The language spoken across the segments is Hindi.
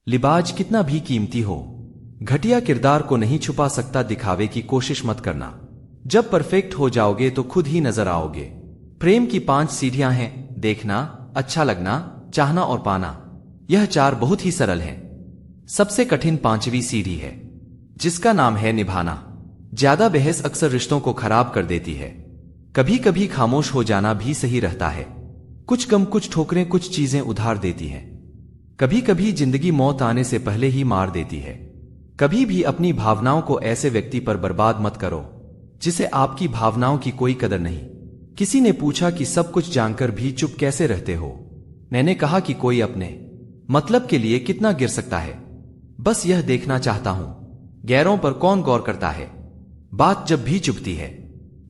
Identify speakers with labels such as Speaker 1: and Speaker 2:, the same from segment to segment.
Speaker 1: लिबाज कितना भी कीमती हो, घटिया किरदार को नहीं छुपा सकता। दिखावे की कोशिश मत करना। जब परफेक्ट हो जाओगे तो खुद ही नजर आओगे। प्रेम की 5 सीढ़ियां हैं: देखना, अच्छा लगना, चाहना और पाना। यह 4 बहुत ही सरल हैं। सबसे कठिन 5वीं सीढ़ी है, जिसका नाम है निभाना। ज्यादा बहस अक्सर रिश्तों को खराब कर देती है। कभी कभी खामोश हो जाना भी सही रहता है। कुछ गम, कुछ ठोकरें, कुछ चीजें उधार देती हैं। कभी कभी जिंदगी मौत आने से पहले ही मार देती है। कभी भी अपनी भावनाओं को ऐसे व्यक्ति पर बर्बाद मत करो जिसे आपकी भावनाओं की कोई कदर नहीं। किसी ने पूछा कि सब कुछ जानकर भी चुप कैसे रहते हो। मैंने कहा कि कोई अपने मतलब के लिए कितना गिर सकता है, बस यह देखना चाहता हूं गैरों पर कौन गौर करता है। बात जब भी चुभती है,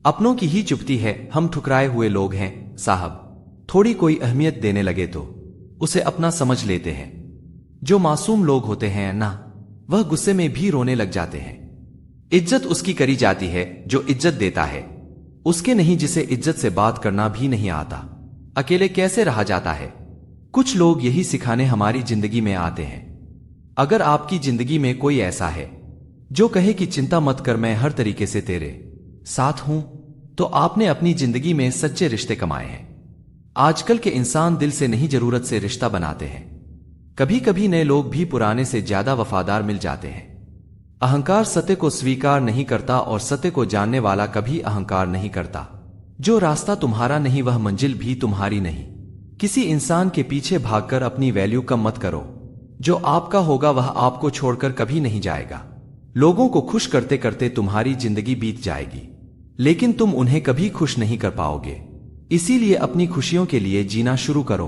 Speaker 1: अपनों की ही चुभती है। हम ठुकराए हुए लोग हैं साहब। थोड़ी कोई अहमियत देने लगे तो उसे अपना समझ लेते हैं। जो मासूम लोग होते हैं ना, वह गुस्से में भी रोने लग जाते हैं। इज्जत उसकी करी जाती है जो इज्जत देता है, उसके नहीं जिसे इज्जत से बात करना भी नहीं आता। अकेले कैसे रहा जाता है। कुछ लोग यही सिखाने हमारी जिंदगी में आते हैं। अगर आपकी जिंदगी में कोई ऐसा है जो कहे कि चिंता मत कर, मैं हर तरीके से तेरे साथ हूं, तो आपने अपनी जिंदगी में सच्चे रिश्ते कमाए हैं। आजकल के इंसान दिल से नहीं, जरूरत से रिश्ता बनाते हैं। कभी कभी नए लोग भी पुराने से ज्यादा वफादार मिल जाते हैं। अहंकार सत्य को स्वीकार नहीं करता और सत्य को जानने वाला कभी अहंकार नहीं करता। जो रास्ता तुम्हारा नहीं वह मंजिल भी तुम्हारी नहीं। किसी इंसान के पीछे भागकर अपनी वैल्यू कम मत करो। जो आपका होगा वह आपको छोड़कर कभी नहीं जाएगा। लोगों को खुश करते करते तुम्हारी जिंदगी बीत जाएगी, लेकिन तुम उन्हें कभी खुश नहीं कर पाओगे। इसीलिए अपनी खुशियों के लिए जीना शुरू करो।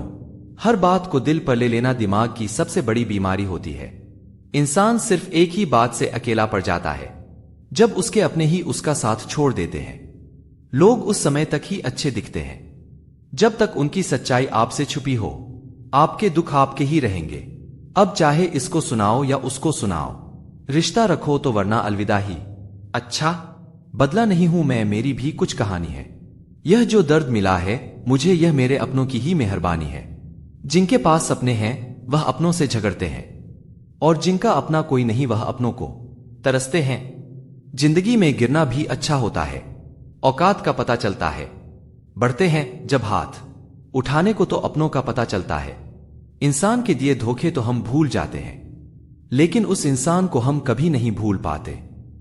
Speaker 1: हर बात को दिल पर ले लेना दिमाग की सबसे बड़ी बीमारी होती है। इंसान सिर्फ एक ही बात से अकेला पड़ जाता है, जब उसके अपने ही उसका साथ छोड़ देते हैं। लोग उस समय तक ही अच्छे दिखते हैं जब तक उनकी सच्चाई आपसे छुपी हो। आपके दुख आपके ही रहेंगे। अब चाहे इसको सुनाओ या उसको सुनाओ, रिश्ता रखो तो वरना अलविदा ही। अच्छा, बदला नहीं हूं मैं, मेरी भी कुछ कहानी है। यह जो दर्द मिला है मुझे, यह मेरे अपनों की ही मेहरबानी है। जिनके पास अपने हैं वह अपनों से झगड़ते हैं, और जिनका अपना कोई नहीं वह अपनों को तरसते हैं। जिंदगी में गिरना भी अच्छा होता है, औकात का पता चलता है। बढ़ते हैं जब हाथ उठाने को तो अपनों का पता चलता है। इंसान के दिए धोखे तो हम भूल जाते हैं, लेकिन उस इंसान को हम कभी नहीं भूल पाते।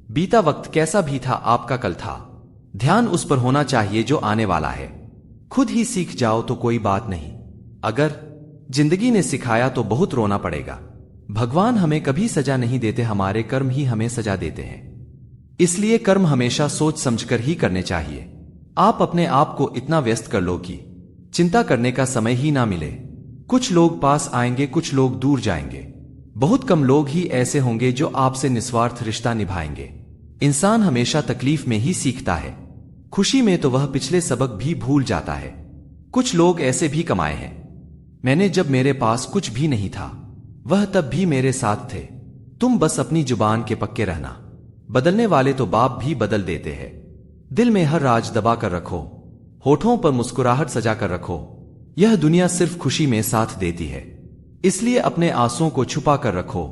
Speaker 1: बीता वक्त कैसा भी था आपका कल था। ध्यान उस पर होना चाहिए जो आने वाला है। खुद ही सीख जाओ तो कोई बात नहीं, अगर जिंदगी ने सिखाया तो बहुत रोना पड़ेगा। भगवान हमें कभी सजा नहीं देते, हमारे कर्म ही हमें सजा देते हैं। इसलिए कर्म हमेशा सोच समझकर ही करने चाहिए। आप अपने आप को इतना व्यस्त कर लो कि चिंता करने का समय ही ना मिले। कुछ लोग पास आएंगे, कुछ लोग दूर जाएंगे। बहुत कम लोग ही ऐसे होंगे जो आपसे निस्वार्थ रिश्ता निभाएंगे। इंसान हमेशा तकलीफ में ही सीखता है, खुशी में तो वह पिछले सबक भी भूल जाता है। कुछ लोग ऐसे भी कमाए हैं। मैंने जब मेरे पास कुछ भी नहीं था, वह तब भी मेरे साथ थे। तुम बस अपनी जुबान के पक्के रहना। बदलने वाले तो बाप भी बदल देते हैं। दिल में हर राज दबा कर रखो, होठों पर मुस्कुराहट सजा कर रखो। यह दुनिया सिर्फ खुशी में साथ देती है, इसलिए अपने आंसुओं को छुपा कर रखो।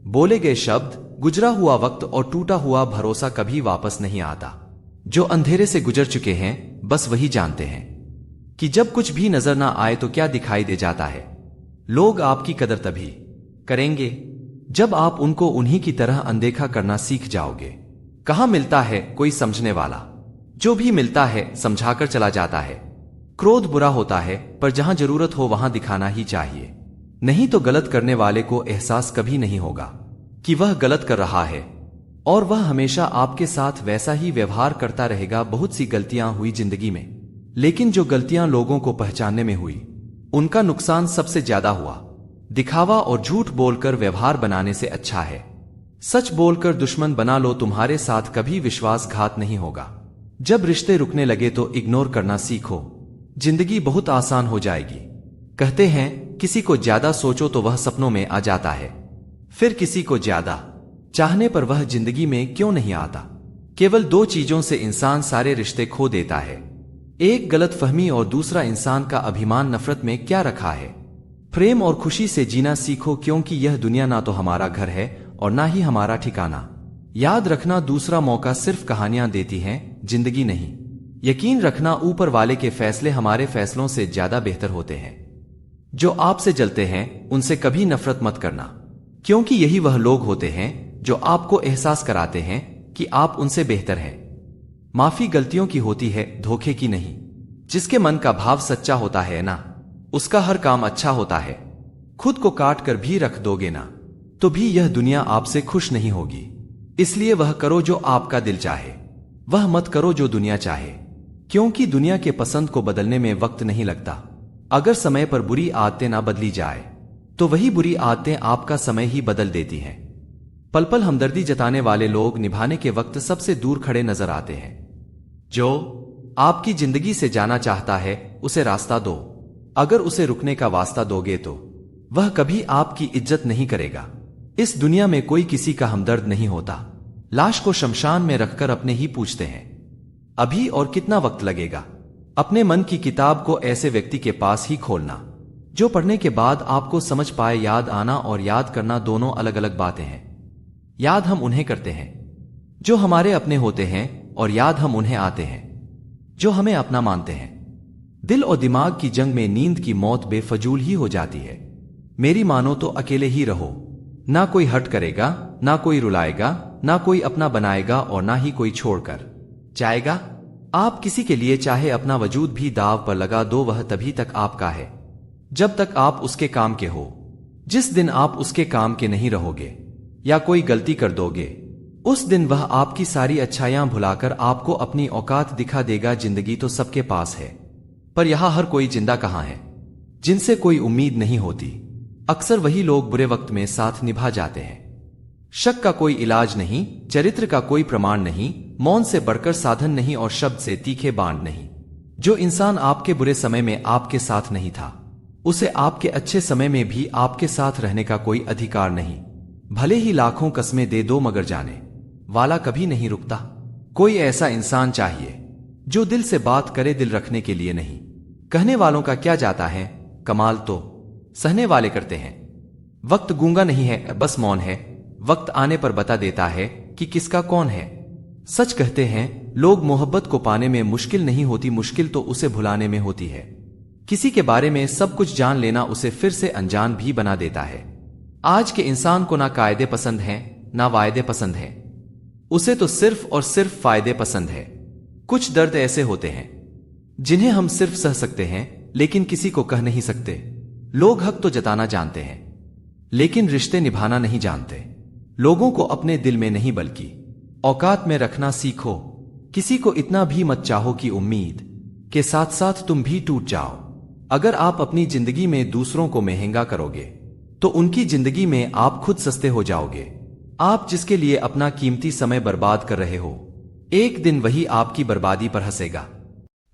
Speaker 1: बोले गए शब्द, गुजरा हुआ वक्त और टूटा हुआ भरोसा कभी वापस नहीं आता। जो अंधेरे से गुजर चुके हैं बस वही जानते हैं कि जब कुछ भी नजर ना आए तो क्या दिखाई दे जाता है। लोग आपकी कदर तभी करेंगे जब आप उनको उन्हीं की तरह अनदेखा करना सीख जाओगे। कहां मिलता है कोई समझने वाला, जो भी मिलता है समझाकर चला जाता है। क्रोध बुरा होता है, पर जहां जरूरत हो वहां दिखाना ही चाहिए, नहीं तो गलत करने वाले को एहसास कभी नहीं होगा कि वह गलत कर रहा है, और वह हमेशा आपके साथ वैसा ही व्यवहार करता रहेगा। बहुत सी गलतियां हुई जिंदगी में, लेकिन जो गलतियां लोगों को पहचानने में हुई उनका नुकसान सबसे ज्यादा हुआ। दिखावा और झूठ बोलकर व्यवहार बनाने से अच्छा है सच बोलकर दुश्मन बना लो। तुम्हारे साथ कभी विश्वासघात नहीं होगा। जब रिश्ते रुकने लगे तो इग्नोर करना सीखो, जिंदगी बहुत आसान हो जाएगी। कहते हैं किसी को ज्यादा सोचो तो वह सपनों में आ जाता है, फिर किसी को ज्यादा चाहने पर वह जिंदगी में क्यों नहीं आता। केवल 2 चीजों से इंसान सारे रिश्ते खो देता है, एक गलतफहमी और दूसरा इंसान का अभिमान। नफरत में क्या रखा है, प्रेम और खुशी से जीना सीखो, क्योंकि यह दुनिया ना तो हमारा घर है और ना ही हमारा ठिकाना। याद रखना, दूसरा मौका सिर्फ कहानियां देती हैं, जिंदगी नहीं। यकीन रखना, ऊपर वाले के फैसले हमारे फैसलों से ज्यादा बेहतर होते हैं। जो आपसे जलते हैं उनसे कभी नफरत मत करना, क्योंकि यही वह लोग होते हैं जो आपको एहसास कराते हैं कि आप उनसे बेहतर हैं। माफी गलतियों की होती है, धोखे की नहीं। जिसके मन का भाव सच्चा होता है ना, उसका हर काम अच्छा होता है। खुद को काट कर भी रख दोगे ना, तो भी यह दुनिया आपसे खुश नहीं होगी। इसलिए वह करो जो आपका दिल चाहे, वह मत करो जो दुनिया चाहे, क्योंकि दुनिया के पसंद को बदलने में वक्त नहीं लगता। अगर समय पर बुरी आदतें ना बदली जाए तो वही बुरी आदतें आपका समय ही बदल देती हैं। पल पल हमदर्दी जताने वाले लोग निभाने के वक्त सबसे दूर खड़े नजर आते हैं। जो आपकी जिंदगी से जाना चाहता है उसे रास्ता दो। अगर उसे रुकने का वास्ता दोगे तो वह कभी आपकी इज्जत नहीं करेगा। इस दुनिया में कोई किसी का हमदर्द नहीं होता। लाश को शमशान में रखकर अपने ही पूछते हैं, अभी और कितना वक्त लगेगा। अपने मन की किताब को ऐसे व्यक्ति के पास ही खोलना जो पढ़ने के बाद आपको समझ पाए। याद आना और याद करना दोनों अलग अलग बातें हैं। याद हम उन्हें करते हैं जो हमारे अपने होते हैं, और याद हम उन्हें आते हैं जो हमें अपना मानते हैं। दिल और दिमाग की जंग में नींद की मौत बेफजूल ही हो जाती है। मेरी मानो तो अकेले ही रहो, ना कोई हट करेगा, ना कोई रुलाएगा, ना कोई अपना बनाएगा और ना ही कोई छोड़कर जाएगा। आप किसी के लिए चाहे अपना वजूद भी दाव पर लगा दो, वह तभी तक आपका है जब तक आप उसके काम के हो। जिस दिन आप उसके काम के नहीं रहोगे या कोई गलती कर दोगे, उस दिन वह आपकी सारी अच्छाइयां भुलाकर आपको अपनी औकात दिखा देगा। जिंदगी तो सबके पास है, पर यहां हर कोई जिंदा कहां है। जिनसे कोई उम्मीद नहीं होती, अक्सर वही लोग बुरे वक्त में साथ निभा जाते हैं। शक का कोई इलाज नहीं, चरित्र का कोई प्रमाण नहीं, मौन से बढ़कर साधन नहीं और शब्द से तीखे बाण नहीं। जो इंसान आपके बुरे समय में आपके साथ नहीं था, उसे आपके अच्छे समय में भी आपके साथ रहने का कोई अधिकार नहीं। भले ही लाखों कस्में दे दो, मगर जाने वाला कभी नहीं रुकता। कोई ऐसा इंसान चाहिए जो दिल से बात करे, दिल रखने के लिए नहीं। कहने वालों का क्या जाता है, कमाल तो सहने वाले करते हैं। वक्त गूंगा नहीं है, बस मौन है। वक्त आने पर बता देता है कि किसका कौन है। सच कहते हैं लोग, मोहब्बत को पाने में मुश्किल नहीं होती, मुश्किल तो उसे भुलाने में होती है। किसी के बारे में सब कुछ जान लेना उसे फिर से अनजान भी बना देता है। आज के इंसान को ना कायदे पसंद हैं, ना वायदे पसंद हैं। उसे तो सिर्फ और सिर्फ फायदे पसंद है। कुछ दर्द ऐसे होते हैं जिन्हें हम सिर्फ सह सकते हैं, लेकिन किसी को कह नहीं सकते। लोग हक तो जताना जानते हैं, लेकिन रिश्ते निभाना नहीं जानते। लोगों को अपने दिल में नहीं बल्कि औकात में रखना सीखो। किसी को इतना भी मत चाहो कि उम्मीद के साथ साथ तुम भी टूट जाओ। अगर आप अपनी जिंदगी में दूसरों को महंगा करोगे तो उनकी जिंदगी में आप खुद सस्ते हो जाओगे। आप जिसके लिए अपना कीमती समय बर्बाद कर रहे हो, एक दिन वही आपकी बर्बादी पर हंसेगा।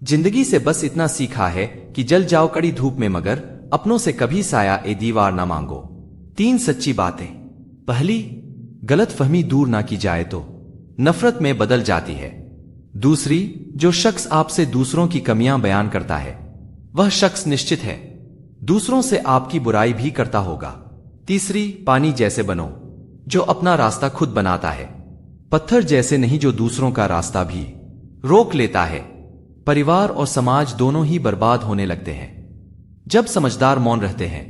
Speaker 1: जिंदगी से बस इतना सीखा है कि जल जाओ कड़ी धूप में, मगर अपनों से कभी साया ए दीवार ना मांगो। 3 सच्ची बातें। पहली, गलत फहमी दूर ना की जाए तो नफरत में बदल जाती है। दूसरी, जो शख्स आपसे दूसरों की कमियां बयान करता है, वह शख्स निश्चित है दूसरों से आपकी बुराई भी करता होगा। तीसरी, पानी जैसे बनो जो अपना रास्ता खुद बनाता है, पत्थर जैसे नहीं जो दूसरों का रास्ता भी रोक लेता है। परिवार और समाज दोनों ही बर्बाद होने लगते हैं जब समझदार मौन रहते हैं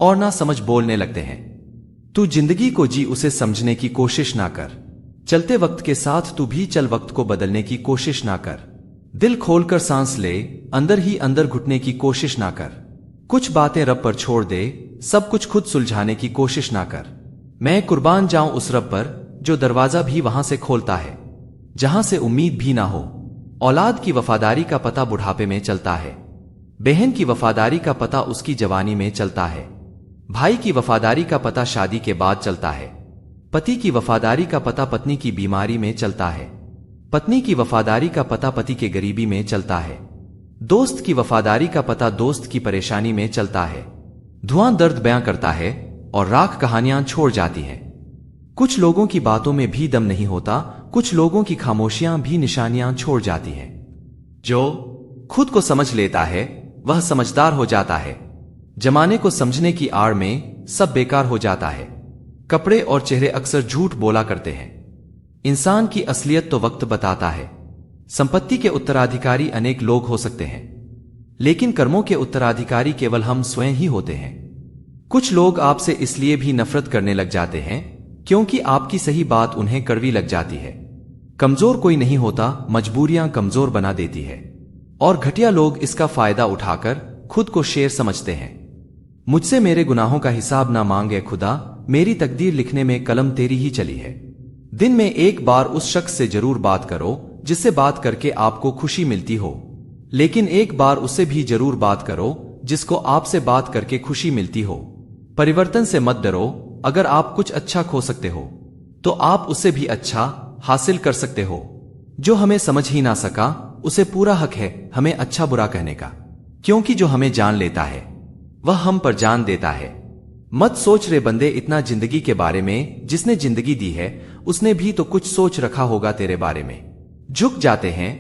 Speaker 1: और ना समझ बोलने लगते हैं। तू जिंदगी को जी, उसे समझने की कोशिश ना कर। चलते वक्त के साथ तू भी चल, वक्त को बदलने की कोशिश ना कर। दिल खोलकर सांस ले, अंदर ही अंदर घुटने की कोशिश ना कर। कुछ बातें रब पर छोड़ दे, सब कुछ खुद सुलझाने की कोशिश ना कर। मैं कुर्बान जाऊं उस रब पर जो दरवाजा भी वहां से खोलता है जहां से उम्मीद भी ना हो। औलाद की वफादारी का पता बुढ़ापे में चलता है, बहन की वफादारी का पता उसकी जवानी में चलता है, भाई की वफादारी का पता शादी के बाद चलता है, पति की वफादारी का पता पत्नी की बीमारी में चलता है, पत्नी की वफादारी का पता पति के गरीबी में चलता है, दोस्त की वफादारी का पता दोस्त की परेशानी में चलता है। धुआं दर्द बयां करता है और राख कहानियां छोड़ जाती है। कुछ लोगों की बातों में भी दम नहीं होता, कुछ लोगों की खामोशियां भी निशानियां छोड़ जाती हैं। जो खुद को समझ लेता है वह समझदार हो जाता है, जमाने को समझने की आड़ में सब बेकार हो जाता है। कपड़े और चेहरे अक्सर झूठ बोला करते हैं। इंसान की असलियत तो वक्त बताता है। संपत्ति के उत्तराधिकारी अनेक लोग हो सकते हैं, लेकिन कर्मों के उत्तराधिकारी केवल हम स्वयं ही होते हैं। कुछ लोग आपसे इसलिए भी नफरत करने लग जाते हैं क्योंकि आपकी सही बात उन्हें कड़वी लग जाती है। कमजोर कोई नहीं होता, मजबूरियां कमजोर बना देती है, और घटिया लोग इसका फायदा उठाकर खुद को शेर समझते हैं। मुझसे मेरे गुनाहों का हिसाब ना मांगे खुदा, मेरी तकदीर लिखने में कलम तेरी ही चली है। दिन में एक बार उस शख्स से जरूर बात करो जिससे बात करके आपको खुशी मिलती हो, लेकिन एक बार उससे भी जरूर बात करो जिसको आपसे बात करके खुशी मिलती हो। परिवर्तन से मत डरो। अगर आप कुछ अच्छा खो सकते हो तो आप उससे भी अच्छा हासिल कर सकते हो। जो हमें समझ ही ना सका उसे पूरा हक है हमें अच्छा बुरा कहने का, क्योंकि जो हमें जान लेता है वह हम पर जान देता है। मत सोच रे बंदे इतना जिंदगी के बारे में, जिसने जिंदगी दी है उसने भी तो कुछ सोच रखा होगा तेरे बारे में। झुक जाते हैं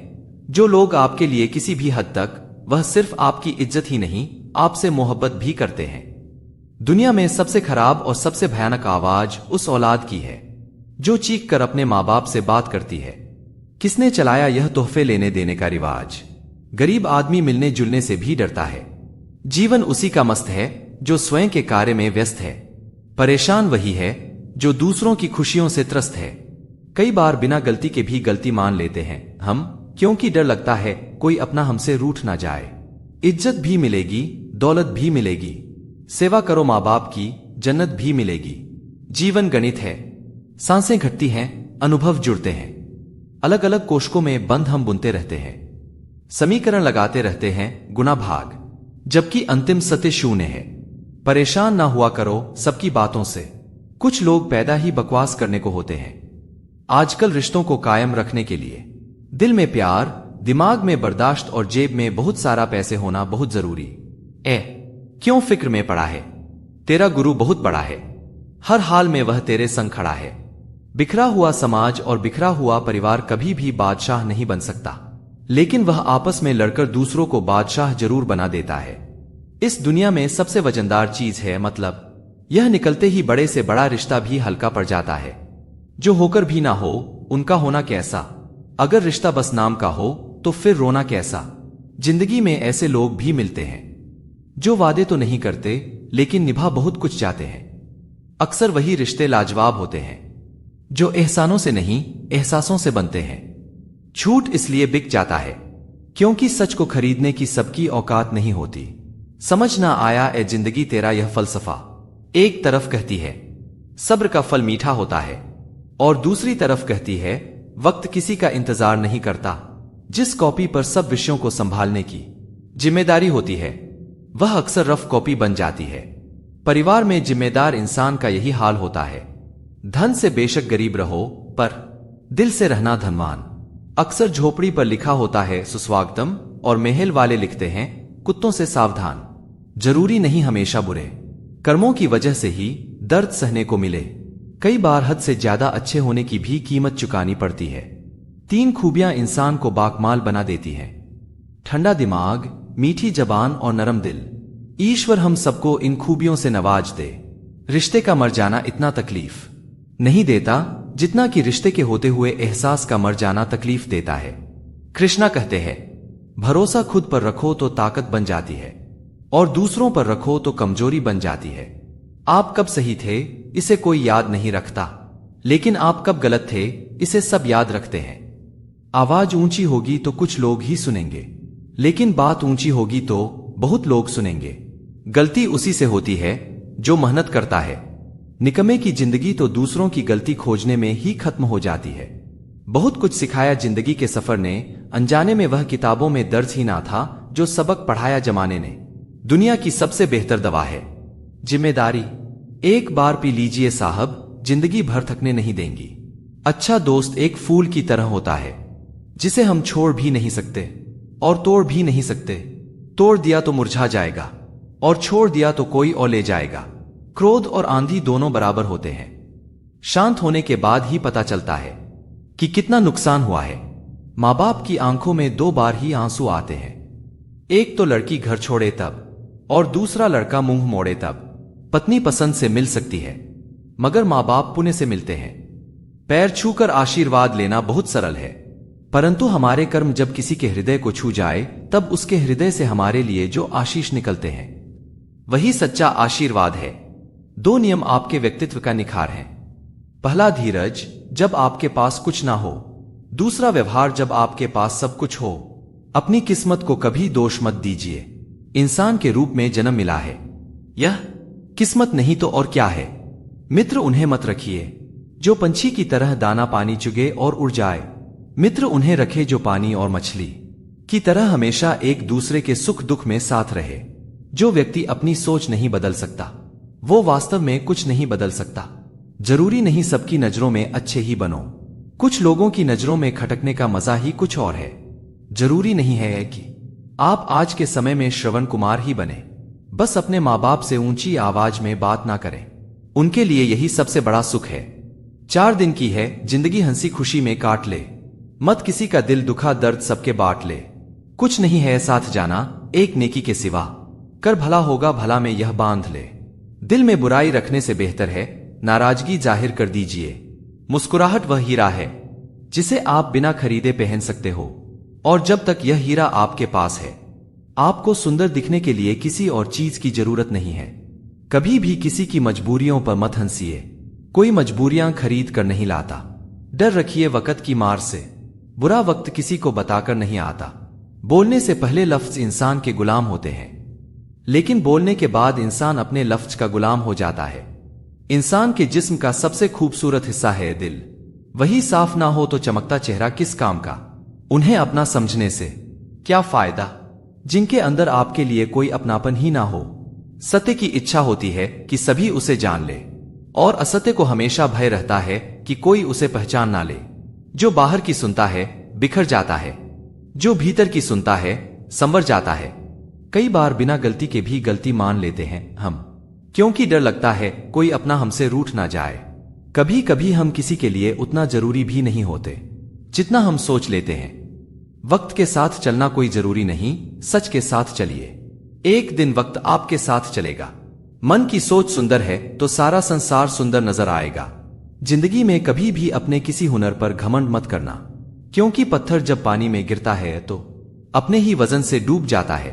Speaker 1: जो लोग आपके लिए किसी भी हद तक, वह सिर्फ आपकी इज्जत ही नहीं आपसे मोहब्बत भी करते हैं। दुनिया में सबसे खराब और सबसे भयानक आवाज उस औलाद की है जो चीख कर अपने माँ बाप से बात करती है। किसने चलाया यह तोहफे लेने देने का रिवाज? गरीब आदमी मिलने जुलने से भी डरता है। जीवन उसी का मस्त है जो स्वयं के कार्य में व्यस्त है। परेशान वही है जो दूसरों की खुशियों से त्रस्त है। कई बार बिना गलती के भी गलती मान लेते हैं हम, क्योंकि डर लगता है कोई अपना हमसे रूठ ना जाए। इज्जत भी मिलेगी, दौलत भी मिलेगी, सेवा करो माँ बाप की, जन्नत भी मिलेगी। जीवन गणित है, सांसें घटती हैं, अनुभव जुड़ते हैं। अलग अलग कोष्कों में बंद हम बुनते रहते हैं, समीकरण लगाते रहते हैं गुना भाग, जबकि अंतिम सत्य शून्य है। परेशान ना हुआ करो सबकी बातों से। कुछ लोग पैदा ही बकवास करने को होते हैं। आजकल रिश्तों को कायम रखने के लिए दिल में प्यार, दिमाग में बर्दाश्त और जेब में बहुत सारा पैसे होना बहुत जरूरी। क्यों फिक्र में पड़ा है? तेरा गुरु बहुत बड़ा है, हर हाल में वह तेरे संग खड़ा है। बिखरा हुआ समाज और बिखरा हुआ परिवार कभी भी बादशाह नहीं बन सकता, लेकिन वह आपस में लड़कर दूसरों को बादशाह जरूर बना देता है। इस दुनिया में सबसे वजनदार चीज है मतलब। यह निकलते ही बड़े से बड़ा रिश्ता भी हल्का पड़ जाता है। जो होकर भी ना हो उनका होना कैसा। अगर रिश्ता बस नाम का हो तो फिर रोना कैसा। जिंदगी में ऐसे लोग भी मिलते हैं जो वादे तो नहीं करते लेकिन निभा बहुत कुछ चाहते हैं। अक्सर वही रिश्ते लाजवाब होते हैं जो एहसानों से नहीं एहसासों से बनते हैं। झूठ इसलिए बिक जाता है क्योंकि सच को खरीदने की सबकी औकात नहीं होती। समझ ना आया ए जिंदगी तेरा यह फलसफा। एक तरफ कहती है सब्र का फल मीठा होता है, और दूसरी तरफ कहती है वक्त किसी का इंतजार नहीं करता। जिस कॉपी पर सब विषयों को संभालने की जिम्मेदारी होती है वह अक्सर रफ कॉपी बन जाती है। परिवार में जिम्मेदार इंसान का यही हाल होता है। धन से बेशक गरीब रहो पर दिल से रहना धनवान। अक्सर झोपड़ी पर लिखा होता है सुस्वागतम, और महल वाले लिखते हैं कुत्तों से सावधान। जरूरी नहीं हमेशा बुरे कर्मों की वजह से ही दर्द सहने को मिले। कई बार हद से ज्यादा अच्छे होने की भी कीमत चुकानी पड़ती है। 3 खूबियां इंसान को बाकमाल बना देती हैं: ठंडा दिमाग, मीठी जबान और नरम दिल। ईश्वर हम सबको इन खूबियों से नवाज दे। रिश्ते का मर जाना इतना तकलीफ नहीं देता जितना कि रिश्ते के होते हुए एहसास का मर जाना तकलीफ देता है। कृष्णा कहते हैं भरोसा खुद पर रखो तो ताकत बन जाती है, और दूसरों पर रखो तो कमजोरी बन जाती है। आप कब सही थे इसे कोई याद नहीं रखता, लेकिन आप कब गलत थे इसे सब याद रखते हैं। आवाज ऊंची होगी तो कुछ लोग ही सुनेंगे, लेकिन बात ऊंची होगी तो बहुत लोग सुनेंगे। गलती उसी से होती है जो मेहनत करता है। निकम्मे की जिंदगी तो दूसरों की गलती खोजने में ही खत्म हो जाती है। बहुत कुछ सिखाया जिंदगी के सफर ने, अनजाने में वह किताबों में दर्ज ही ना था जो सबक पढ़ाया जमाने ने। दुनिया की सबसे बेहतर दवा है जिम्मेदारी। एक बार पी लीजिए साहब, जिंदगी भर थकने नहीं देंगी। अच्छा दोस्त एक फूल की तरह होता है जिसे हम छोड़ भी नहीं सकते और तोड़ भी नहीं सकते। तोड़ दिया तो मुरझा जाएगा और छोड़ दिया तो कोई और ले जाएगा। क्रोध और आंधी दोनों बराबर होते हैं। शांत होने के बाद ही पता चलता है कि कितना नुकसान हुआ है। माँ बाप की आंखों में 2 बार ही आंसू आते हैं, एक तो लड़की घर छोड़े तब और दूसरा लड़का मुंह मोड़े तब पत्नी पसंद से मिल सकती है, मगर माँ बाप पुण्य से मिलते हैं। पैर छूकर आशीर्वाद लेना बहुत सरल है, परंतु हमारे कर्म जब किसी के हृदय को छू जाए तब उसके हृदय से हमारे लिए जो आशीष निकलते हैं वही सच्चा आशीर्वाद है। 2 नियम आपके व्यक्तित्व का निखार हैं। पहला, धीरज जब आपके पास कुछ ना हो। दूसरा, व्यवहार जब आपके पास सब कुछ हो। अपनी किस्मत को कभी दोष मत दीजिए। इंसान के रूप में जन्म मिला है, यह किस्मत नहीं तो और क्या है। मित्र उन्हें मत रखिए जो पंछी की तरह दाना पानी चुगे और उड़ जाए। मित्र उन्हें रखे जो पानी और मछली की तरह हमेशा एक दूसरे के सुख दुख में साथ रहे। जो व्यक्ति अपनी सोच नहीं बदल सकता वो वास्तव में कुछ नहीं बदल सकता। जरूरी नहीं सबकी नजरों में अच्छे ही बनो, कुछ लोगों की नजरों में खटकने का मजा ही कुछ और है। जरूरी नहीं है कि आप आज के समय में श्रवण कुमार ही बने। बस अपने माँ बाप से ऊंची आवाज में बात ना करें, उनके लिए यही सबसे बड़ा सुख है। 4 दिन की है जिंदगी, हंसी खुशी में काट ले। मत किसी का दिल दुखा, दर्द सबके बांट ले। कुछ नहीं है साथ जाना एक नेकी के सिवा, कर भला होगा भला में यह बांध ले। दिल में बुराई रखने से बेहतर है नाराजगी जाहिर कर दीजिए। मुस्कुराहट वह हीरा है जिसे आप बिना खरीदे पहन सकते हो, और जब तक यह हीरा आपके पास है आपको सुंदर दिखने के लिए किसी और चीज की जरूरत नहीं है। कभी भी किसी की मजबूरियों पर मत हंसिए, कोई मजबूरियां खरीद कर नहीं लाता। डर रखिए वक्त की मार से, बुरा वक्त किसी को बताकर नहीं आता। बोलने से पहले लफ्ज इंसान के गुलाम होते हैं, लेकिन बोलने के बाद इंसान अपने लफ्ज का गुलाम हो जाता है। इंसान के जिस्म का सबसे खूबसूरत हिस्सा है दिल, वही साफ ना हो तो चमकता चेहरा किस काम का। उन्हें अपना समझने से क्या फायदा जिनके अंदर आपके लिए कोई अपनापन ही ना हो। सत्य की इच्छा होती है कि सभी उसे जान ले, और असत्य को हमेशा भय रहता है कि कोई उसे पहचान ना ले। जो बाहर की सुनता है बिखर जाता है, जो भीतर की सुनता है संवर जाता है। कई बार बिना गलती के भी गलती मान लेते हैं हम, क्योंकि डर लगता है कोई अपना हमसे रूठ ना जाए। कभी कभी हम किसी के लिए उतना जरूरी भी नहीं होते जितना हम सोच लेते हैं। वक्त के साथ चलना कोई जरूरी नहीं, सच के साथ चलिए। एक दिन वक्त आपके साथ चलेगा। मन की सोच सुंदर है तो सारा संसार सुंदर नजर आएगा। जिंदगी में कभी भी अपने किसी हुनर पर घमंड मत करना, क्योंकि पत्थर जब पानी में गिरता है तो अपने ही वजन से डूब जाता है।